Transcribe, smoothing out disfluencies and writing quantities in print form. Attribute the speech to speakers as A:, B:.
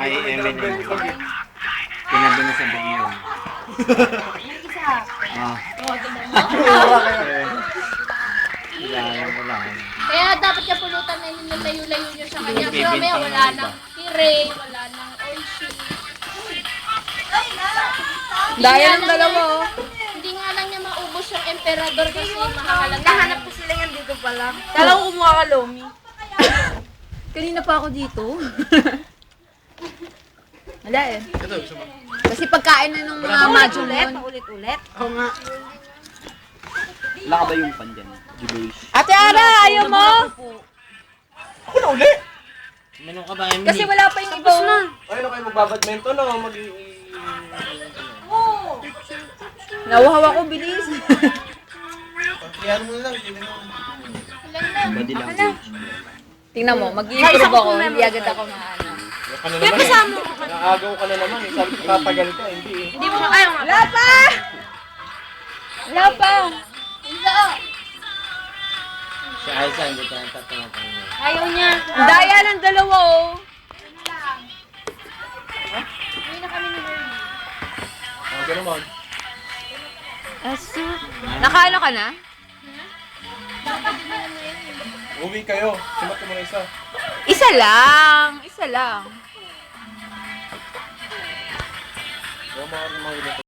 A: Ay, Eminem. Kinabi mo sa bag niyo.
B: Isa.
A: Ah. Wala.
B: Kaya dapat niya pulutan na yung layo-layo niyo sa kanya. Kasi mamaya wala nang tire, wala nang oishi.
C: Daya ng dalawa, oh.
B: Hindi nga lang niya maubos yung emperador kasi mahalaga.
D: Nahanap ko sila yan dito pa lang. Kala ko kumuha ka, Lomi.
C: Kanina pa ako dito. Wala eh. Kasi pagkain na nung mga module yun.
D: Ulit-ulit.
A: Oo nga. Wala ka ba yung pan dyan? Giveaways.
C: Ate Ara, ayaw mo?
E: Ako na uli!
A: Meron ka ba, Emily?
C: Kasi wala pa yung ibang...
E: Ay, ano kayo magbabadminton o
C: Nawahaw ako, bilis.
E: Yan mo lang, hindi mo.
A: Body language.
C: Tingnan mo, mag-i-improve ako. Hindi agad ako maano.
E: Ka na naman eh. Naagaw ka na naman eh. Sabi ko tatagal ka, hindi eh.
D: Hindi mo ayaw nga.
C: Wala pa! Wala pa!
A: Si Aiza, hindi ka nang tatangatang niya.
D: Ayaw niya.
C: Ang daya ng dalawa, oh.
B: Hindi na kami ni Merly.
E: Oh, gano'n man.
C: Nakaano ka na?
E: Uwi kayo. Simat ko muna isa.
C: Isa lang. Isa lang.
E: Oo, mga